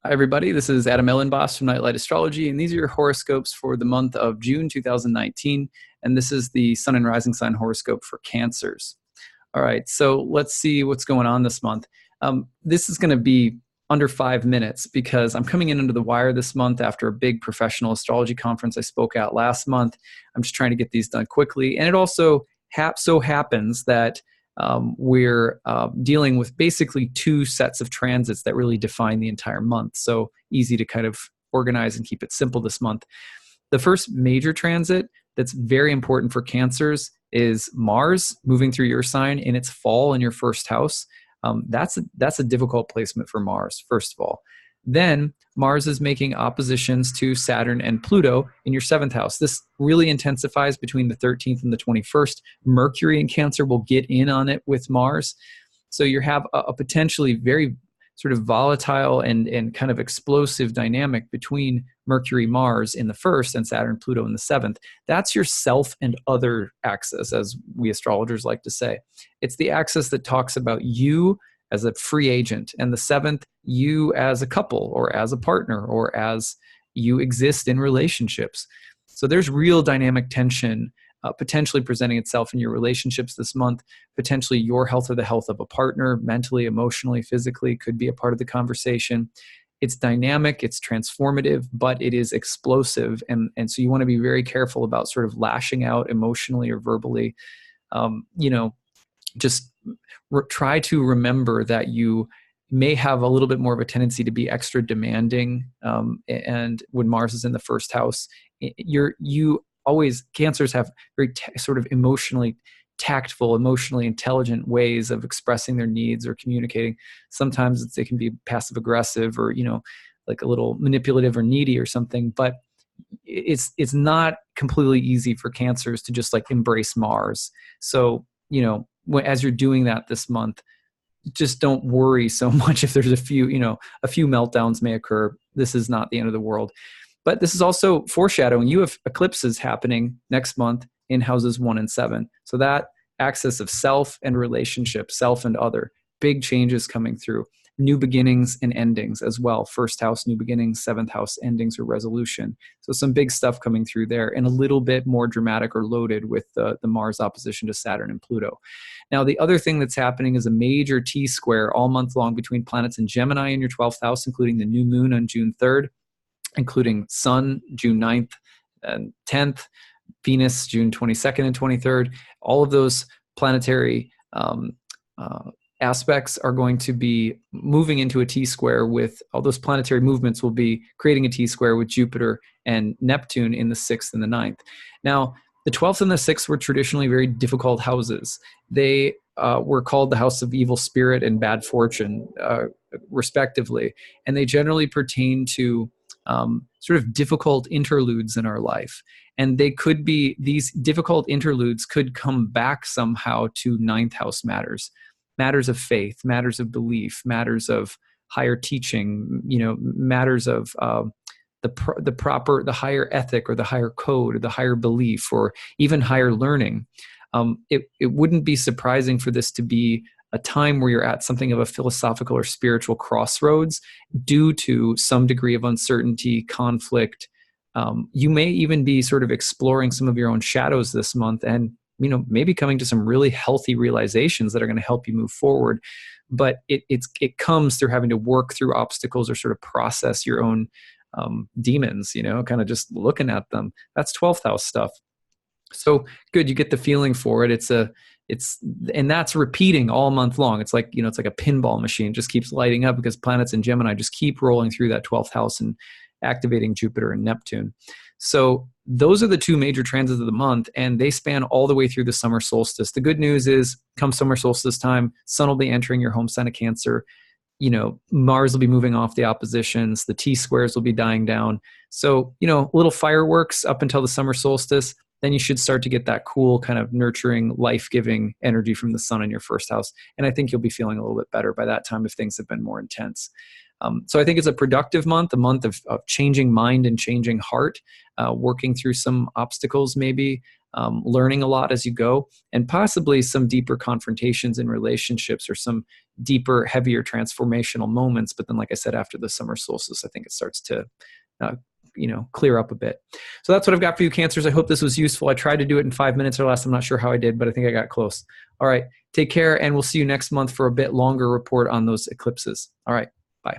Hi, everybody. This is Adam Elenbaas from Nightlight Astrology, and these are your horoscopes for the month of June 2019. And this is the Sun and Rising Sign horoscope for Cancers. All right, so let's see what's going on this month. This is going to be under 5 minutes because I'm coming in under the wire this month after a big professional astrology conference I spoke at last month. I'm just trying to get these done quickly. And it also so happens that we're dealing with basically two sets of transits that really define the entire month. So easy to kind of organize and keep it simple this month. The first major transit that's very important for Cancers is Mars moving through your sign in its fall in your first house. That's a difficult placement for Mars, first of all. Then Mars is making oppositions to Saturn and Pluto in your seventh house. This really intensifies between the 13th and the 21st. Mercury in Cancer will get in on it with Mars. So you have a potentially very sort of volatile and kind of explosive dynamic between Mercury, Mars in the first and Saturn, Pluto in the seventh. That's your self and other axis, as we astrologers like to say. It's the axis that talks about you as a free agent, and the seventh, you as a couple or as a partner or as you exist in relationships. So there's real dynamic tension potentially presenting itself in your relationships this month. Potentially your health or the health of a partner, mentally, emotionally, physically, could be a part of the conversation. It's dynamic, it's transformative, but it is explosive. And so you want to be very careful about sort of lashing out emotionally or verbally. Just try to remember that you may have a little bit more of a tendency to be extra demanding. And when Mars is in the first house, Cancers have very sort of emotionally tactful, emotionally intelligent ways of expressing their needs or communicating. Sometimes they can be passive aggressive or, like a little manipulative or needy or something, but it's not completely easy for Cancers to just like embrace Mars. So, as you're doing that this month, just don't worry so much if there's a few meltdowns may occur. This is not the end of the world. But this is also foreshadowing. You have eclipses happening next month in houses 1 and 7. So that axis of self and relationship, self and other, big changes coming through. New beginnings and endings as well. First house, new beginnings, seventh house, endings or resolution. So some big stuff coming through there, and a little bit more dramatic or loaded with the Mars opposition to Saturn and Pluto. Now, the other thing that's happening is a major T-square all month long between planets in Gemini in your 12th house, including the new moon on June 3rd, including Sun, June 9th and 10th, Venus, June 22nd and 23rd. All of those planetary aspects are going to be moving into a T-square with, all those planetary movements will be creating a T-square with Jupiter and Neptune in the 6th and the 9th. Now, the 12th and the 6th were traditionally very difficult houses. They were called the house of evil spirit and bad fortune, respectively. And they generally pertain to sort of difficult interludes in our life. And these difficult interludes could come back somehow to ninth house matters of faith, matters of belief, matters of higher teaching, matters of the higher ethic or the higher code or the higher belief or even higher learning. It wouldn't be surprising for this to be a time where you're at something of a philosophical or spiritual crossroads due to some degree of uncertainty, conflict. You may even be sort of exploring some of your own shadows this month and, maybe coming to some really healthy realizations that are going to help you move forward. But it comes through having to work through obstacles or sort of process your own demons, kind of just looking at them. That's 12th house stuff. So good. You get the feeling for it. And that's repeating all month long. It's like, it's like a pinball machine. It just keeps lighting up because planets in Gemini just keep rolling through that 12th house and activating Jupiter and Neptune. So those are the two major transits of the month, and they span all the way through the summer solstice. The good news is, come summer solstice time, Sun will be entering your home sign of Cancer. Mars will be moving off the oppositions. The T-squares will be dying down. So, little fireworks up until the summer solstice. Then you should start to get that cool kind of nurturing, life-giving energy from the Sun in your first house. And I think you'll be feeling a little bit better by that time if things have been more intense. So I think it's a productive month, a month of changing mind and changing heart, working through some obstacles maybe, learning a lot as you go, and possibly some deeper confrontations in relationships or some deeper, heavier transformational moments. But then, like I said, after the summer solstice, I think it starts to clear up a bit. So that's what I've got for you, Cancers. I hope this was useful. I tried to do it in 5 minutes or less. I'm not sure how I did, but I think I got close. All right. Take care, and we'll see you next month for a bit longer report on those eclipses. All right. Bye.